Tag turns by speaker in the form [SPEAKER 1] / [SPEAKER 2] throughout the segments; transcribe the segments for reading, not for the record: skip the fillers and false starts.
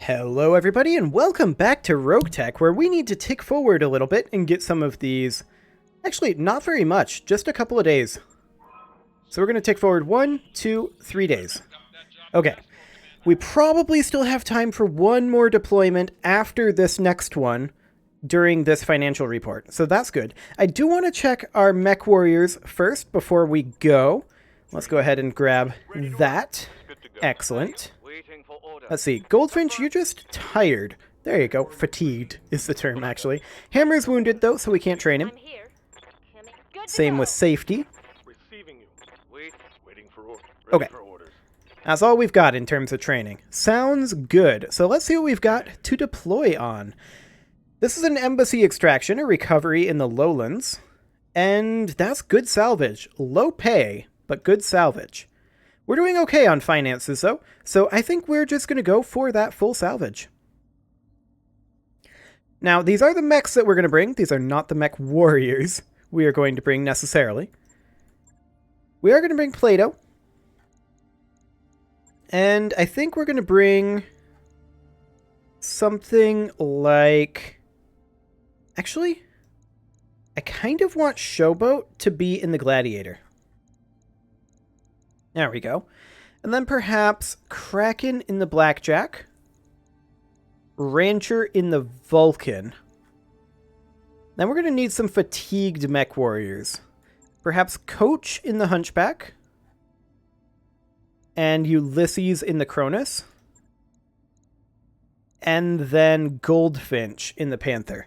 [SPEAKER 1] Hello everybody and welcome back to RogueTech, where we need to tick forward a little bit and get some of these. Actually, not very much, just a couple of days. So we're going to tick forward 1, 2, 3 days. Okay. We probably still have time for one more deployment after this next one during this financial report. So that's good. I do want to check our mech warriors first before we go. Let's go ahead and grab that. Excellent. Let's see. Goldfinch, you're just tired. There you go. Fatigued is the term, actually. Hammer's wounded, though, so we can't train him. Same with Safety. Okay. That's all we've got in terms of training. Sounds good. So let's see what we've got to deploy on. This is an embassy extraction, a recovery in the lowlands. And that's good salvage. Low pay, but good salvage. We're doing okay on finances, though, so I think we're just going to go for that full salvage. Now, these are the mechs that we're going to bring. These are not the mech warriors we are going to bring necessarily. We are going to bring Plato. And I think we're going to bring something like... Actually, I kind of want Showboat to be in the Gladiator. There we go. And then perhaps Kraken in the Blackjack. Rancher in the Vulcan. Then we're going to need some fatigued mech warriors. Perhaps Coach in the Hunchback. And Ulysses in the Cronus. And then Goldfinch in the Panther.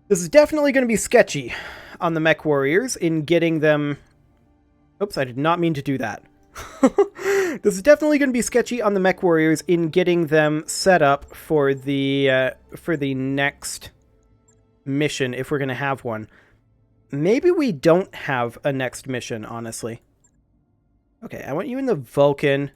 [SPEAKER 1] This is definitely going to be sketchy on the mech warriors in getting them... Oops, I did not mean to do that. This is definitely going to be sketchy on the mech warriors in getting them set up for the next mission, if we're going to have one. Maybe we don't have a next mission, honestly. Okay, I want you in the Vulcan.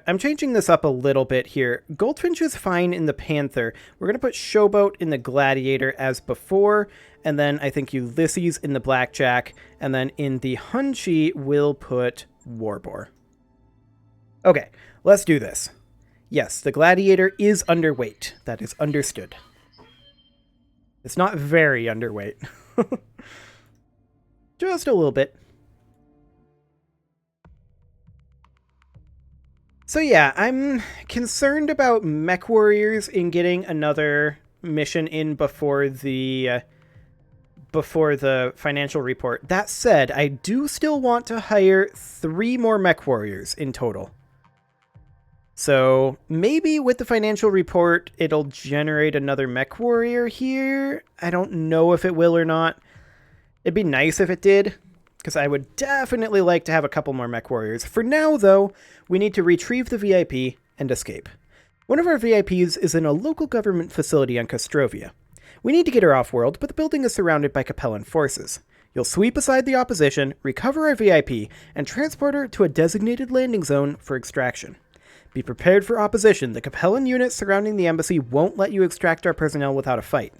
[SPEAKER 1] I'm changing this up a little bit here. Goldfinch is fine in the Panther. We're going to put Showboat in the Gladiator as before, and then I think Ulysses in the Blackjack, and then in the Hunchy, we'll put Warboar. Okay, let's do this. Yes, the Gladiator is underweight. That is understood. It's not very underweight. Just a little bit. So yeah, I'm concerned about mech warriors in getting another mission in before the financial report. That said, I do still want to hire 3 more mech warriors in total. So maybe with the financial report, it'll generate another mech warrior here. I don't know if it will or not. It'd be nice if it did, because I would definitely like to have a couple more mech warriors. For now, though, we need to retrieve the VIP and escape. One of our VIPs is in a local government facility on Castrovia. We need to get her off-world, but the building is surrounded by Capellan forces. You'll sweep aside the opposition, recover our VIP, and transport her to a designated landing zone for extraction. Be prepared for opposition. The Capellan units surrounding the embassy won't let you extract our personnel without a fight.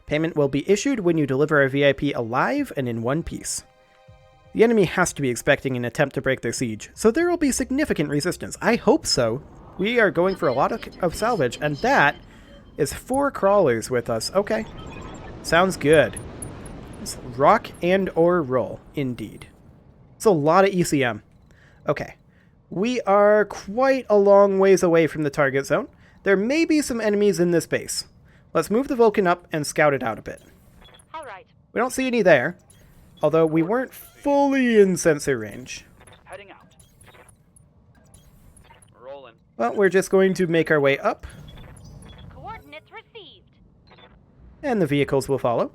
[SPEAKER 1] Payment will be issued when you deliver our VIP alive and in one piece. The enemy has to be expecting an attempt to break their siege, so there will be significant resistance. I hope so. We are going for a lot of salvage, and that is 4 crawlers with us. Okay. Sounds good. It's rock and or roll, indeed. It's a lot of ECM. Okay. We are quite a long ways away from the target zone. There may be some enemies in this base. Let's move the Vulcan up and scout it out a bit.
[SPEAKER 2] All right.
[SPEAKER 1] We don't see any there, although we weren't fully in sensor range.
[SPEAKER 2] Heading out. Rolling.
[SPEAKER 1] Well, we're just going to make our way up,
[SPEAKER 2] Coordinates received.
[SPEAKER 1] and the vehicles will follow.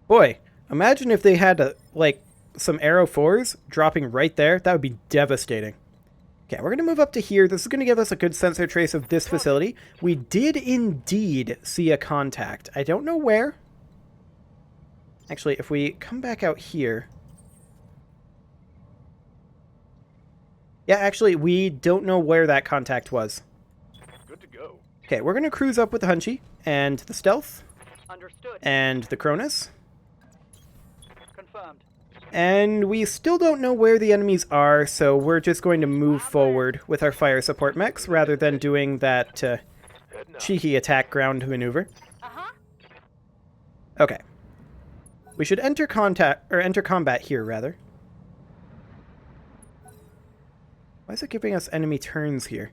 [SPEAKER 1] Boy, imagine if they had, some Arrow 4s dropping right there. That would be devastating. Okay, we're going to move up to here. This is going to give us a good sensor trace of this facility. We did indeed see a contact. I don't know where. Actually, if we come back out here... Yeah, actually, we don't know where that contact was.
[SPEAKER 2] Good to go.
[SPEAKER 1] Okay, we're going to cruise up with the Hunchy, and the Stealth,
[SPEAKER 2] Understood.
[SPEAKER 1] and the Cronus,
[SPEAKER 2] Confirmed.
[SPEAKER 1] And we still don't know where the enemies are, so we're just going to move forward with our fire support mechs rather than doing that cheeky attack ground maneuver. Okay. We should enter combat here, rather. Why is it giving us enemy turns here?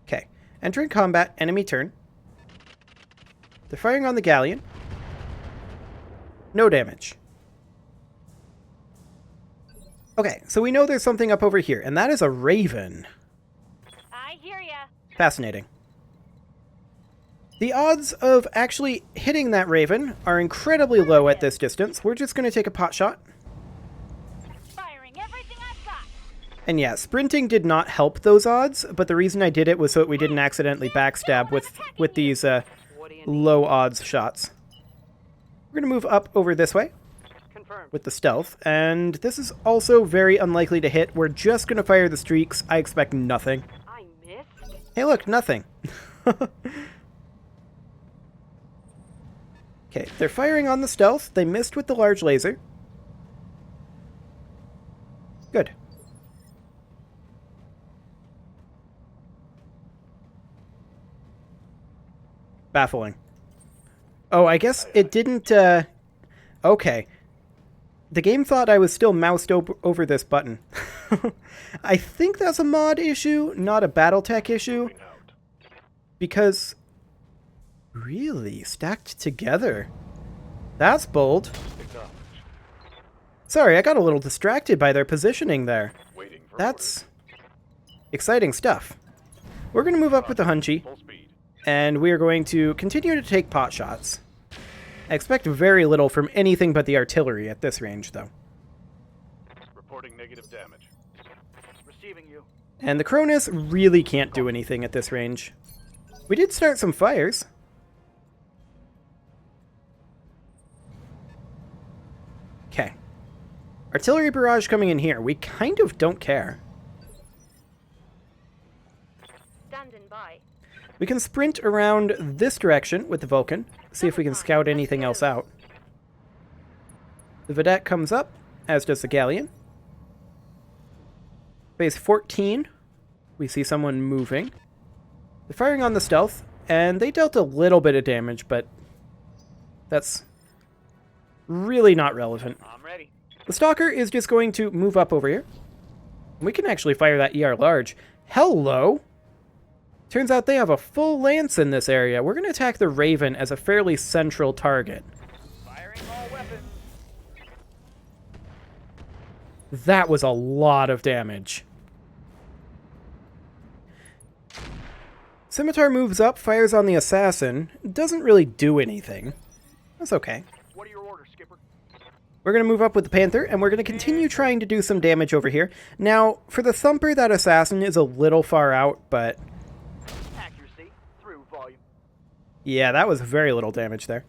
[SPEAKER 1] Okay. Entering combat, enemy turn. They're firing on the galleon. No damage. Okay, so we know there's something up over here, and that is a raven.
[SPEAKER 2] I hear ya.
[SPEAKER 1] Fascinating. The odds of actually hitting that raven are incredibly low at this distance. We're just going to take a pot shot.
[SPEAKER 2] Firing everything I've got.
[SPEAKER 1] And yeah, sprinting did not help those odds, but the reason I did it was so that we didn't accidentally backstab with these low odds shots. We're going to move up over this way
[SPEAKER 2] Confirmed.
[SPEAKER 1] with the stealth, and this is also very unlikely to hit. We're just going to fire the streaks. I expect nothing.
[SPEAKER 2] I missed.
[SPEAKER 1] Hey look, nothing. Okay, they're firing on the stealth. They missed with the large laser. Good. Baffling. Oh, I guess it didn't, okay. The game thought I was still moused over this button. I think that's a mod issue, not a BattleTech issue. Because... Really? Stacked together? That's bold. Sorry, I got a little distracted by their positioning there. That's exciting stuff. We're going to move up with the Hunchy, and we are going to continue to take pot shots. I expect very little from anything but the artillery at this range, though.
[SPEAKER 2] Reporting negative damage. Receiving you.
[SPEAKER 1] And the Cronus really can't do anything at this range. We did start some fires. Okay. Artillery barrage coming in here. We kind of don't care.
[SPEAKER 2] Standing by.
[SPEAKER 1] We can sprint around this direction with the Vulcan, see if we can scout anything else out. The Vedette comes up, as does the Galleon. Phase 14, we see someone moving. They're firing on the stealth, and they dealt a little bit of damage, but that's really not relevant.
[SPEAKER 2] I'm ready.
[SPEAKER 1] The Stalker is just going to move up over here. We can actually fire that ER large. Hello! Turns out they have a full lance in this area. We're going to attack the Raven as a fairly central target.
[SPEAKER 2] Firing all weapons.
[SPEAKER 1] That was a lot of damage. Scimitar moves up, fires on the Assassin. Doesn't really do anything. That's okay.
[SPEAKER 2] What are your orders, Skipper?
[SPEAKER 1] We're going to move up with the Panther, and we're going to continue trying to do some damage over here. Now, for the Thumper, that Assassin is a little far out, but...
[SPEAKER 2] Accuracy through volume.
[SPEAKER 1] Yeah, that was very little damage there.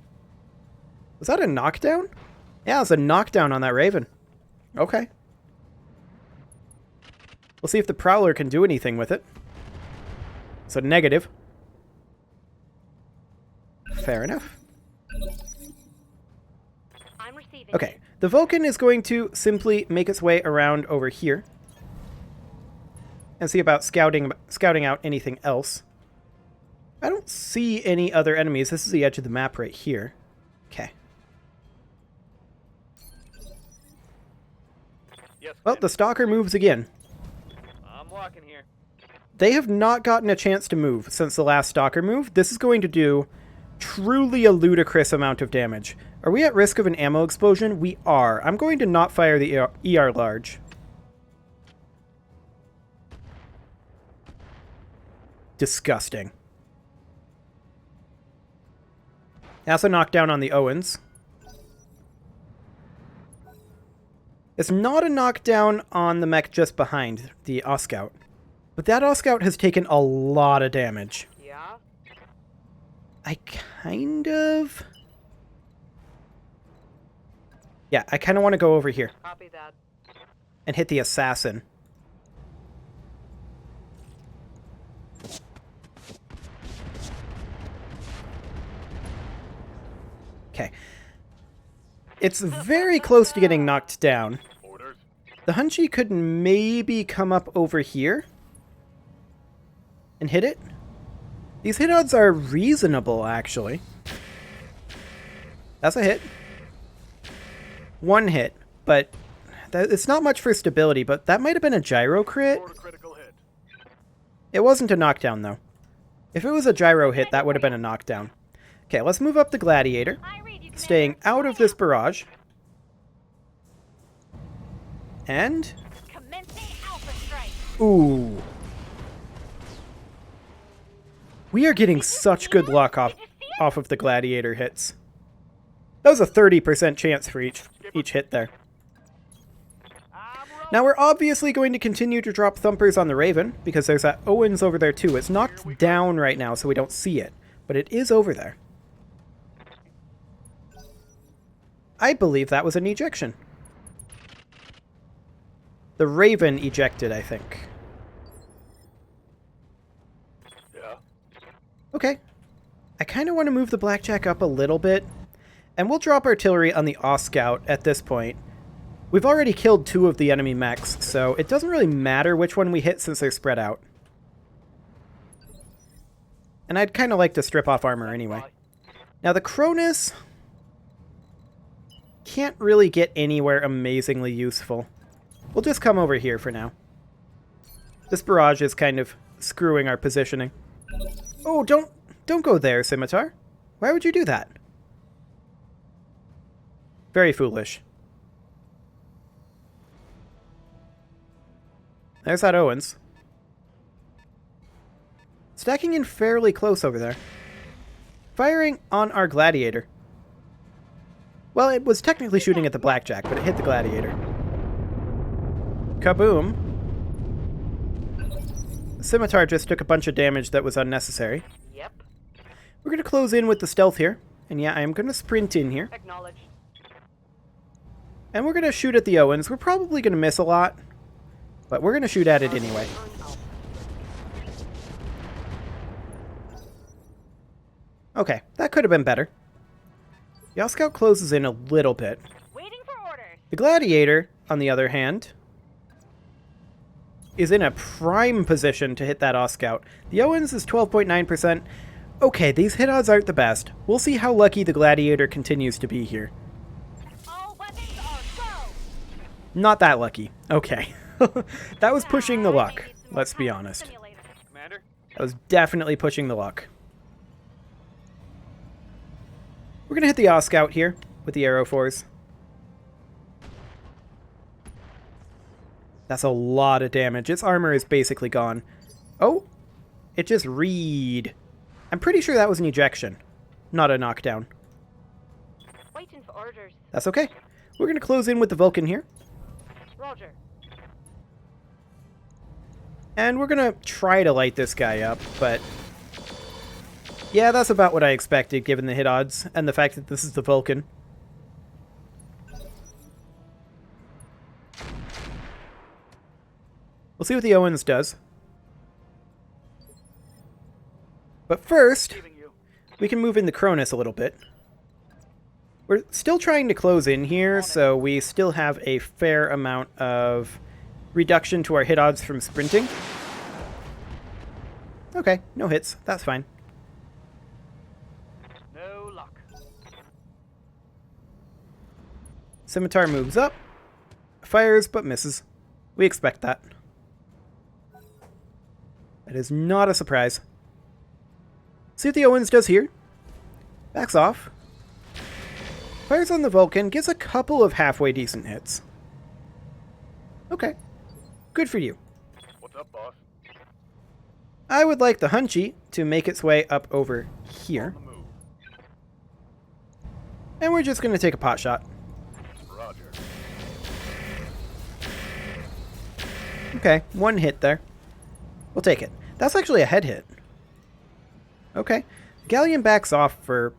[SPEAKER 1] Was that a knockdown? Yeah, it was a knockdown on that Raven. Okay. We'll see if the Prowler can do anything with it. So negative. Fair enough.
[SPEAKER 2] I'm receiving.
[SPEAKER 1] Okay, the Vulcan is going to simply make its way around over here. And see about scouting out anything else. I don't see any other enemies. This is the edge of the map right here. Okay.
[SPEAKER 2] Yes.
[SPEAKER 1] Well, the Stalker moves again.
[SPEAKER 2] I'm walking here.
[SPEAKER 1] They have not gotten a chance to move since the last Stalker move. This is going to do truly a ludicrous amount of damage. Are we at risk of an ammo explosion? We are. I'm going to not fire the ER large. Disgusting. That's a knockdown on the Owens. It's not a knockdown on the mech just behind, the Oscout. But that Oscout has taken a lot of damage.
[SPEAKER 2] Yeah.
[SPEAKER 1] I kind of want to go over here
[SPEAKER 2] Copy that.
[SPEAKER 1] and hit the Assassin. Okay. It's very close to getting knocked down.
[SPEAKER 3] Orders.
[SPEAKER 1] The Hunchy could maybe come up over here and hit it. These hit odds are reasonable, actually. That's a hit. One hit, but it's not much for stability, but that might have been a gyro crit.
[SPEAKER 3] Order critical hit.
[SPEAKER 1] It wasn't a knockdown, though. If it was a gyro hit, that would have been a knockdown. Okay, let's move up the Gladiator, staying out of this barrage. And... ooh. We are getting such good luck off of the Gladiator hits. That was a 30% chance for each hit there. Now we're obviously going to continue to drop thumpers on the Raven, because there's that Owens over there too. It's knocked down right now, so we don't see it, but it is over there. I believe that was an ejection. The Raven ejected, I think.
[SPEAKER 3] Yeah.
[SPEAKER 1] Okay. I kind of want to move the Blackjack up a little bit, and we'll drop artillery on the Oscout at this point. We've already killed 2 of the enemy mechs, so it doesn't really matter which one we hit since they're spread out. And I'd kind of like to strip off armor anyway. Now the Cronus can't really get anywhere amazingly useful. We'll just come over here for now. This barrage is kind of screwing our positioning. Oh, don't go there, Scimitar. Why would you do that? Very foolish. There's that Owens. Stacking in fairly close over there. Firing on our Gladiator. Well, it was technically shooting at the Blackjack, but it hit the Gladiator. Kaboom. The Scimitar just took a bunch of damage that was unnecessary.
[SPEAKER 2] Yep.
[SPEAKER 1] We're going to close in with the stealth here. And yeah, I am going to sprint in here.
[SPEAKER 2] Acknowledged.
[SPEAKER 1] And we're going to shoot at the Owens. We're probably going to miss a lot, but we're going to shoot at it anyway. Okay, that could have been better. The Oscout closes in a little bit.
[SPEAKER 2] Waiting for orders.
[SPEAKER 1] The Gladiator, on the other hand, is in a prime position to hit that Oscout. The Owens is 12.9%. Okay, these hit odds aren't the best. We'll see how lucky the Gladiator continues to be here.
[SPEAKER 2] All weapons are go.
[SPEAKER 1] Not that lucky. Okay. That was pushing the luck, let's be honest.
[SPEAKER 2] Commander.
[SPEAKER 1] That was definitely pushing the luck. We're going to hit the Oscout here with the Arrow 4s. That's a lot of damage. Its armor is basically gone. Oh, it just read. I'm pretty sure that was an ejection, not a knockdown.
[SPEAKER 2] Waiting for orders.
[SPEAKER 1] That's okay. We're going to close in with the Vulcan here.
[SPEAKER 2] Roger.
[SPEAKER 1] And we're going to try to light this guy up, but... yeah, that's about what I expected, given the hit odds, and the fact that this is the Vulcan. We'll see what the Owens does. But first, we can move in the Cronus a little bit. We're still trying to close in here, so we still have a fair amount of reduction to our hit odds from sprinting. Okay, no hits. That's fine.
[SPEAKER 2] No luck.
[SPEAKER 1] Scimitar moves up, fires but misses. We expect that. That is not a surprise. See what the Owens does here. Backs off. Fires on the Vulcan, gets a couple of halfway decent hits. Okay. Good for you.
[SPEAKER 3] What's up, boss?
[SPEAKER 1] I would like the Hunchy to make its way up over here.
[SPEAKER 3] On the move.
[SPEAKER 1] And we're just going to take a pot shot.
[SPEAKER 3] Roger.
[SPEAKER 1] Okay, one hit there. We'll take it. That's actually a head hit. Okay. Galleon backs off for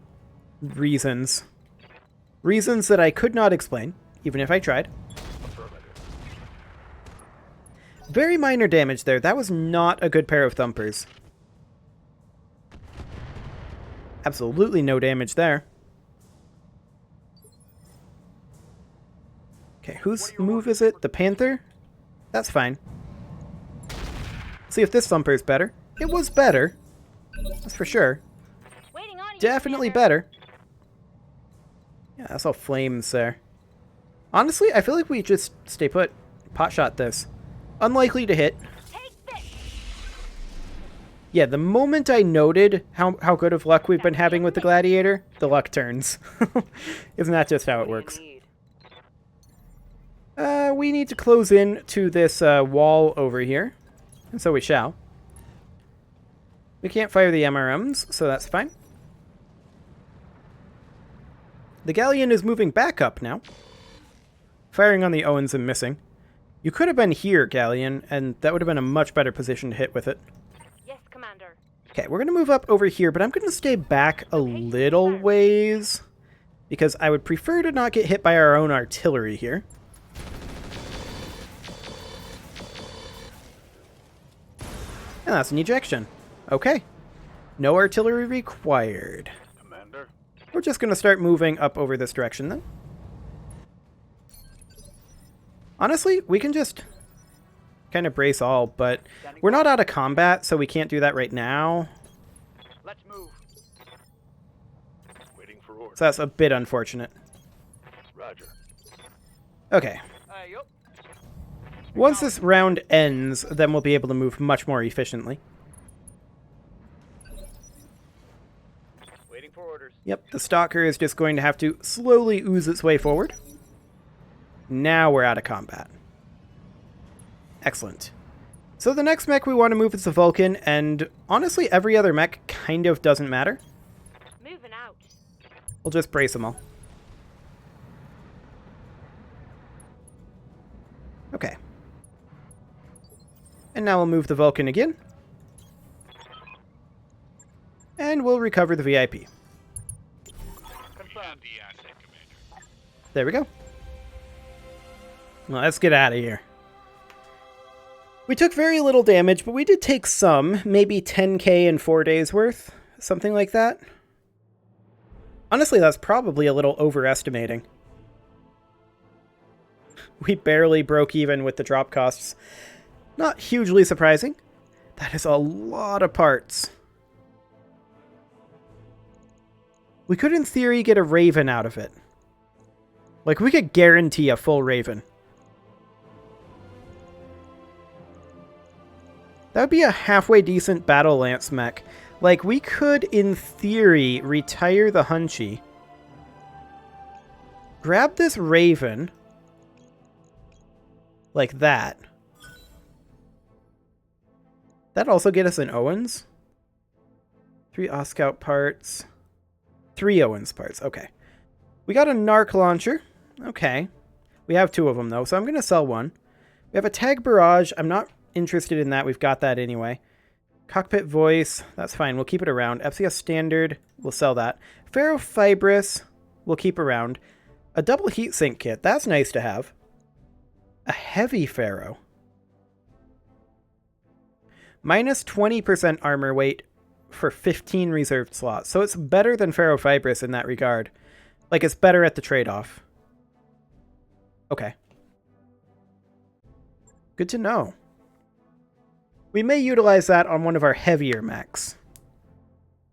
[SPEAKER 1] reasons. Reasons that I could not explain, even if I tried.
[SPEAKER 3] Affirmative.
[SPEAKER 1] Very minor damage there. That was not a good pair of thumpers. Absolutely no damage there. Okay, whose move is it? The Panther? That's fine. See if this thumper is better. It was better. That's for sure.
[SPEAKER 2] Waiting on you,
[SPEAKER 1] Definitely
[SPEAKER 2] Commander.
[SPEAKER 1] better. Yeah, that's all flames there. Honestly, I feel like we just stay put. Potshot this. Unlikely to hit.
[SPEAKER 2] Take this.
[SPEAKER 1] Yeah, the moment I noted how good of luck we've been having with the Gladiator, the luck turns. Isn't that just how it works? We need to close in to this wall over here. And so we shall. We can't fire the MRMs, so that's fine. The Galleon is moving back up now. Firing on the Owens and missing. You could have been here, Galleon, and that would have been a much better position to hit with it.
[SPEAKER 2] Yes, Commander.
[SPEAKER 1] Okay, we're going to move up over here, but I'm going to stay back a little ways. Because I would prefer to not get hit by our own artillery here. And that's an ejection. Okay. No artillery required.
[SPEAKER 3] Commander.
[SPEAKER 1] We're just going to start moving up over this direction then. Honestly, we can just kind of brace all, but we're not out of combat, so we can't do that right now.
[SPEAKER 2] Let's move.
[SPEAKER 3] Waiting for orders.
[SPEAKER 1] So that's a bit unfortunate.
[SPEAKER 3] Roger.
[SPEAKER 1] Okay.
[SPEAKER 2] Yup.
[SPEAKER 1] Once this round ends, then we'll be able to move much more efficiently.
[SPEAKER 2] Waiting for orders.
[SPEAKER 1] Yep, the Stalker is just going to have to slowly ooze its way forward. Now we're out of combat. Excellent. So the next mech we want to move is the Vulcan, and honestly every other mech kind of doesn't matter.
[SPEAKER 2] Moving out.
[SPEAKER 1] We'll just brace them all. Okay. And now we'll move the Vulcan again. And we'll recover the VIP.
[SPEAKER 3] Confirm the asset, Commander.
[SPEAKER 1] There we go. Well, let's get out of here. We took very little damage, but we did take some. Maybe 10k in 4 days worth. Something like that. Honestly, that's probably a little overestimating. We barely broke even with the drop costs. Not hugely surprising. That is a lot of parts. We could, in theory, get a Raven out of it. Like, we could guarantee a full Raven. That would be a halfway decent Battle Lance mech. Like, we could, in theory, retire the Hunchy. Grab this Raven. Like that. That'd also get us an Owens. 3 Oscout parts. 3 Owens parts. Okay. We got a Narc launcher. Okay. We have 2 of them, though, so I'm going to sell 1. We have a Tag Barrage. I'm not interested in that. We've got that anyway. Cockpit Voice. That's fine. We'll keep it around. FCS Standard. We'll sell that. Ferrofibrous. We'll keep around. A double heatsink kit. That's nice to have. A heavy Ferro. Minus 20% armor weight for 15 reserved slots. So it's better than Ferrofibrous in that regard. Like, it's better at the trade-off. Okay. Good to know. We may utilize that on one of our heavier mechs.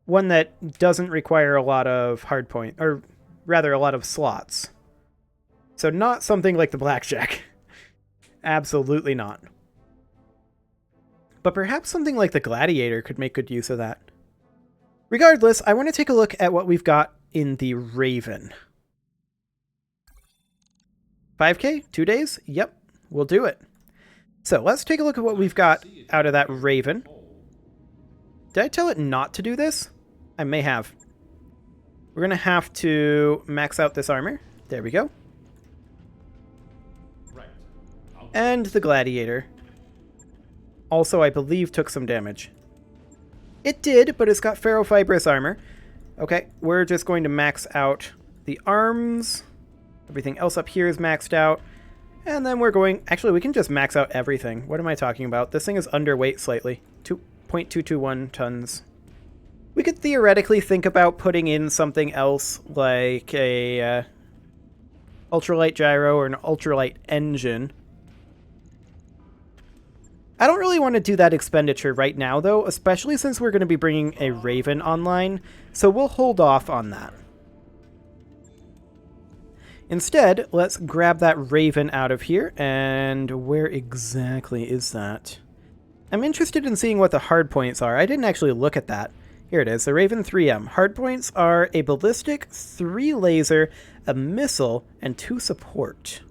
[SPEAKER 1] One that doesn't require a lot of hardpoint, or rather a lot of slots. So not something like the Blackjack. Absolutely not. But perhaps something like the Gladiator could make good use of that. Regardless, I want to take a look at what we've got in the Raven. 5k? 2 days? Yep, we'll do it. So let's take a look at what we've got out of that Raven. Did I tell it not to do this? I may have. We're going to have to max out this armor. There we go. And the Gladiator. Also, I believe, took some damage. It did, but it's got ferrofibrous armor. Okay, we're just going to max out the arms. Everything else up here is maxed out. And then we're going... Actually, we can just max out everything. What am I talking about? This thing is underweight slightly. 2.221 tons. We could theoretically think about putting in something else, like a... ultralight gyro or an ultralight engine. I don't really want to do that expenditure right now, though, especially since we're going to be bringing a Raven online, so we'll hold off on that. Instead, let's grab that Raven out of here, and where exactly is that? I'm interested in seeing what the hardpoints are. I didn't actually look at that. Here it is, the Raven 3M. Hardpoints are a ballistic, 3 laser, a missile, and 2 support.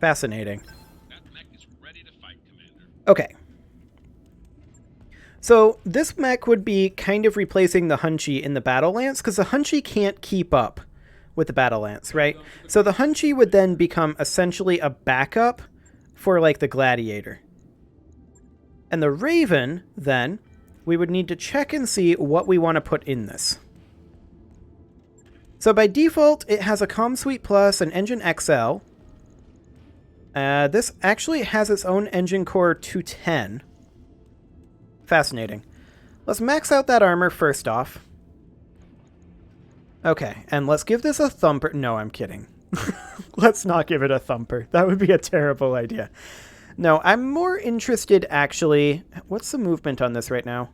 [SPEAKER 1] Fascinating. Okay. So this mech would be kind of replacing the Hunchy in the Battle Lance, because the Hunchy can't keep up with the Battle Lance, right? So the Hunchy would then become essentially a backup for, like, the Gladiator. And the Raven, then, we would need to check and see what we want to put in this. So by default, it has a Comm Suite Plus, an Engine XL. This actually has its own engine core 210. Fascinating. Let's max out that armor first off. Okay, and let's give this a thumper. No, I'm kidding. Let's not give it a thumper. That would be a terrible idea. No, I'm more interested, actually... What's the movement on this right now?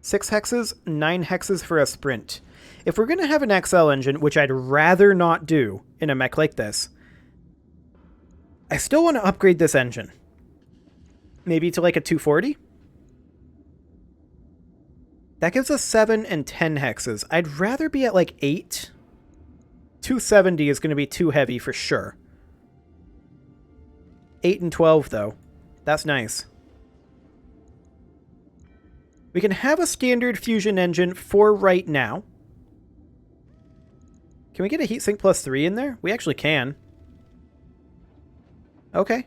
[SPEAKER 1] 6 hexes, 9 hexes for a sprint. If we're going to have an XL engine, which I'd rather not do in a mech like this, I still want to upgrade this engine. Maybe to like a 240? That gives us 7 and 10 hexes. I'd rather be at like 8. 270 is going to be too heavy for sure. 8 and 12 though. That's nice. We can have a standard fusion engine for right now. Can we get a heatsink plus 3 in there? We actually can. Okay.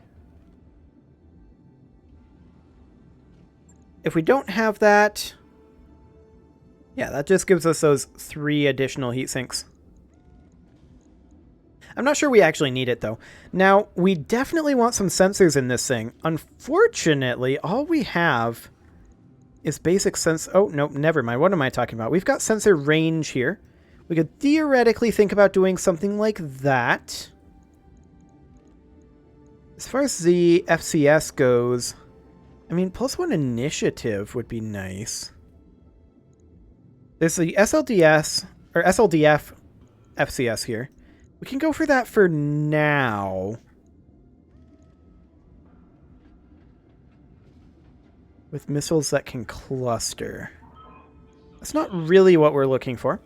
[SPEAKER 1] If we don't have that... Yeah, that just gives us those 3 additional heatsinks. I'm not sure we actually need it, though. Now, we definitely want some sensors in this thing. Unfortunately, all we have is basic sense... Oh, no, never mind. What am I talking about? We've got sensor range here. We could theoretically think about doing something like that. As far as the FCS goes, I mean, +1 initiative would be nice. There's the SLDS, or SLDF FCS here. We can go for that for now. With missiles that can cluster. That's not really what we're looking for.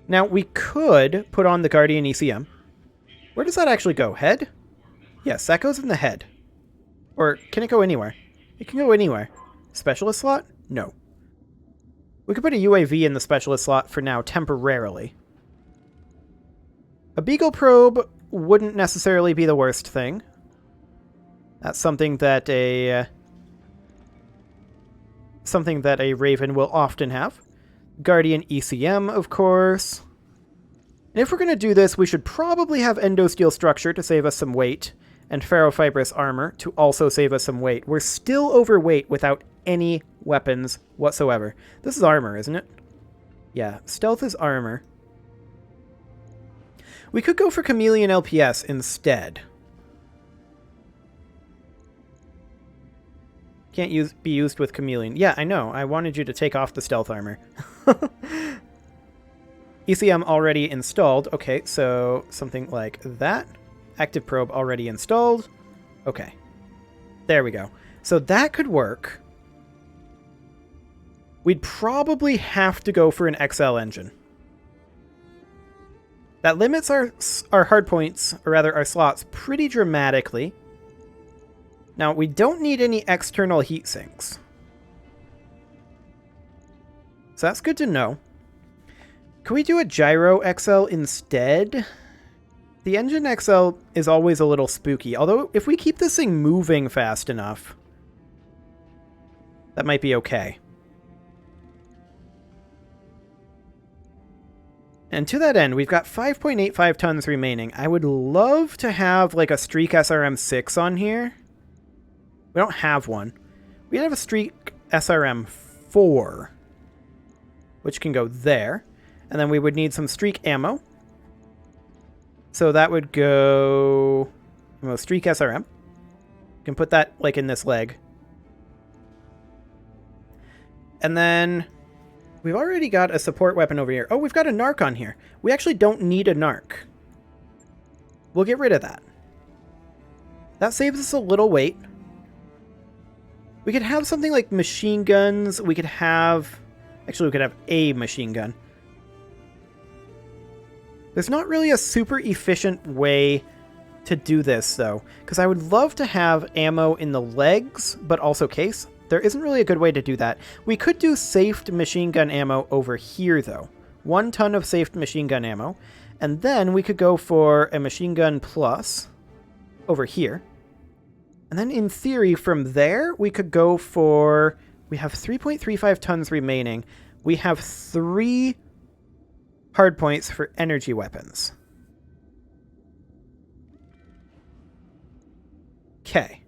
[SPEAKER 1] Now, we could put on the Guardian ECM. Where does that actually go? Head? Yes, that goes in the head. Or can it go anywhere? It can go anywhere. Specialist slot? No. We could put a UAV in the specialist slot for now, temporarily. A Beagle probe wouldn't necessarily be the worst thing. That's something that a Raven will often have. Guardian ECM, of course. And if we're going to do this, we should probably have endosteel structure to save us some weight, and ferrofibrous armor to also save us some weight. We're still overweight without any weapons whatsoever. This is armor, isn't it? Yeah, stealth is armor. We could go for Chameleon LPS instead. Can't be used with Chameleon. Yeah, I know. I wanted you to take off the stealth armor. ECM already installed. Okay, so something like that. Active probe already installed. Okay. There we go. So that could work. We'd probably have to go for an XL engine. That limits our hardpoints, or rather our slots, pretty dramatically. Now, we don't need any external heat sinks. So that's good to know. Can we do a Gyro XL instead? The Engine XL is always a little spooky, although if we keep this thing moving fast enough, that might be okay. And to that end, we've got 5.85 tons remaining. I would love to have like a Streak SRM-6 on here. We don't have one. We have a Streak SRM-4, which can go there. And then we would need some Streak ammo. So that would go... Well, Streak SRM. You can put that, like, in this leg. And then... We've already got a support weapon over here. Oh, we've got a narc on here. We actually don't need a narc. We'll get rid of that. That saves us a little weight. We could have something like machine guns. We could have... Actually, we could have a machine gun. There's not really a super efficient way to do this, though, because I would love to have ammo in the legs, but also case. There isn't really a good way to do that. We could do safed machine gun ammo over here, though. 1 ton of safed machine gun ammo. And then we could go for a machine gun plus over here. And then in theory, from there, we could go for... We have 3.35 tons remaining. We have 3 hardpoints for energy weapons. Okay.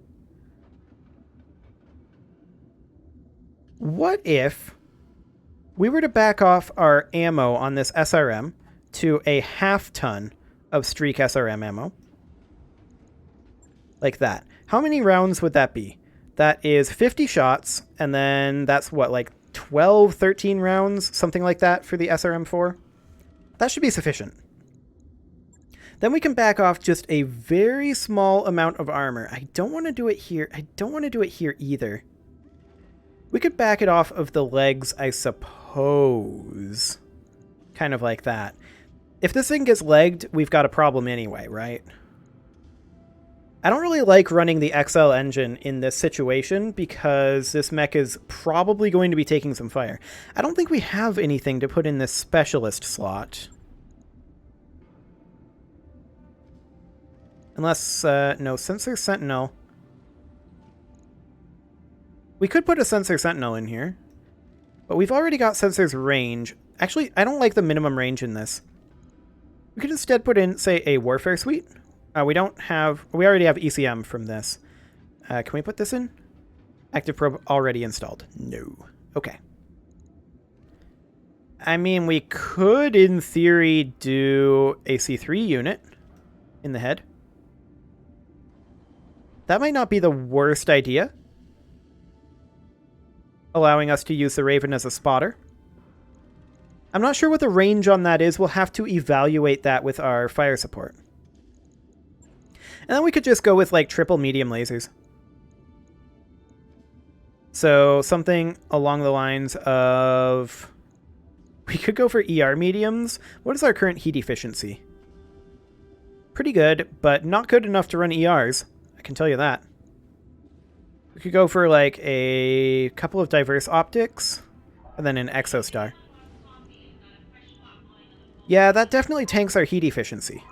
[SPEAKER 1] What if we were to back off our ammo on this SRM to a half ton of Streak SRM ammo? Like that. How many rounds would that be? That is 50 shots, and then that's what, like 12, 13 rounds? Something like that for the SRM-4? That should be sufficient. Then we can back off just a very small amount of armor. I don't want to do it here. I don't want to do it here either. We could back it off of the legs, I suppose. Kind of like that. If this thing gets legged, we've got a problem anyway, right? I don't really like running the XL engine in this situation because this mech is probably going to be taking some fire. I don't think we have anything to put in this specialist slot. Unless, no, Sensor Sentinel. We could put a Sensor Sentinel in here. But we've already got Sensor's range. Actually, I don't like the minimum range in this. We could instead put in, say, a Warfare Suite. We don't have... We already have ECM from this. Can we put this in? Active probe already installed. No. Okay. I mean, we could, in theory, do a C3 unit in the head. That might not be the worst idea. Allowing us to use the Raven as a spotter. I'm not sure what the range on that is. We'll have to evaluate that with our fire support. And then we could just go with, like, triple medium lasers. So something along the lines of... We could go for ER mediums. What is our current heat efficiency? Pretty good, but not good enough to run ERs. I can tell you that. We could go for, like, a couple of diverse optics, and then an Exostar. Yeah, that definitely tanks our heat efficiency.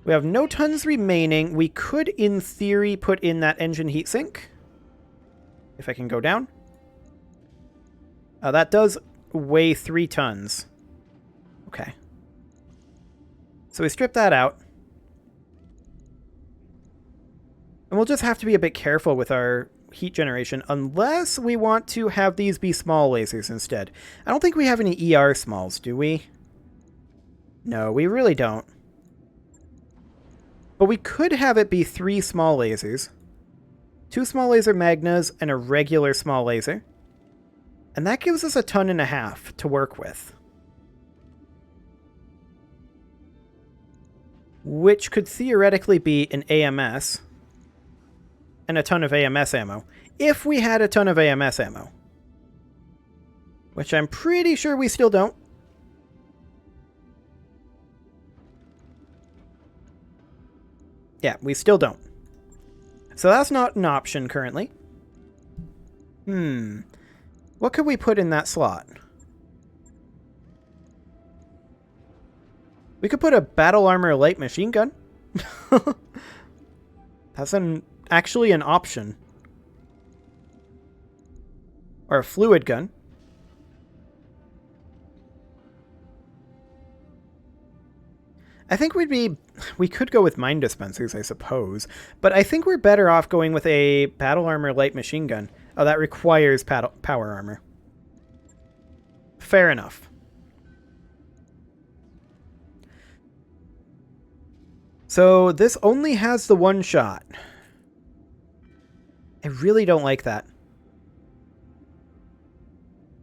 [SPEAKER 1] We have no tons remaining. We could, in theory, put in that engine heatsink. If I can go down. That does weigh 3 tons. Okay. So we strip that out. And we'll just have to be a bit careful with our heat generation, unless we want to have these be small lasers instead. I don't think we have any ER smalls, do we? No, we really don't. But we could have it be 3 small lasers. 2 small laser magnas and a regular small laser. And that gives us 1.5 tons to work with. Which could theoretically be an AMS. And a ton of AMS ammo. If we had a ton of AMS ammo. Which I'm pretty sure we still don't. Yeah, we still don't. So that's not an option currently. What could we put in that slot? We could put a battle armor light machine gun. That's actually an option. Or a fluid gun. I think we could go with mine dispensers, I suppose. But I think we're better off going with a battle armor light machine gun. Oh, that requires power armor. Fair enough. So this only has the one shot. I really don't like that.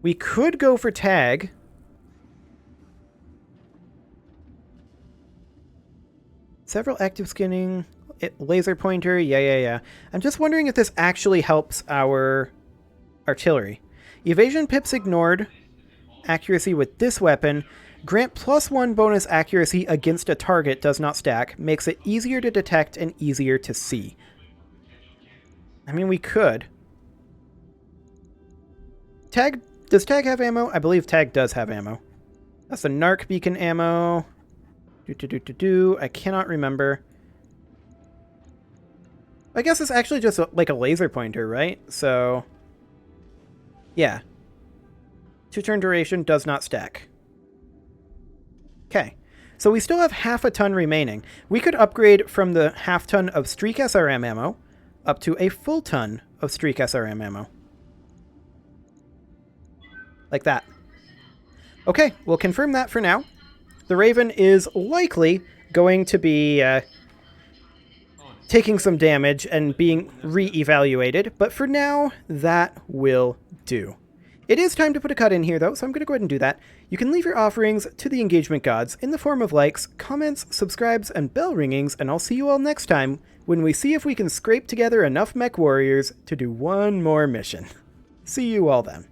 [SPEAKER 1] We could go for tag. Several active skinning. Laser pointer. Yeah. I'm just wondering if this actually helps our artillery. Evasion pips ignored. Accuracy with this weapon. Grant +1 bonus accuracy against a target does not stack. Makes it easier to detect and easier to see. I mean, we could. Tag. Does tag have ammo? I believe tag does have ammo. That's the narc beacon ammo. I cannot remember. I guess it's actually just like a laser pointer, right? So, yeah. 2-turn duration does not stack. Okay. So we still have half a ton remaining. We could upgrade from the half ton of streak SRM ammo up to a full ton of streak SRM ammo. Like that. Okay, we'll confirm that for now. The Raven is likely going to be taking some damage and being re-evaluated, but for now, that will do. It is time to put a cut in here, though, so I'm going to go ahead and do that. You can leave your offerings to the engagement gods in the form of likes, comments, subscribes, and bell ringings, and I'll see you all next time when we see if we can scrape together enough mech warriors to do one more mission. See you all then.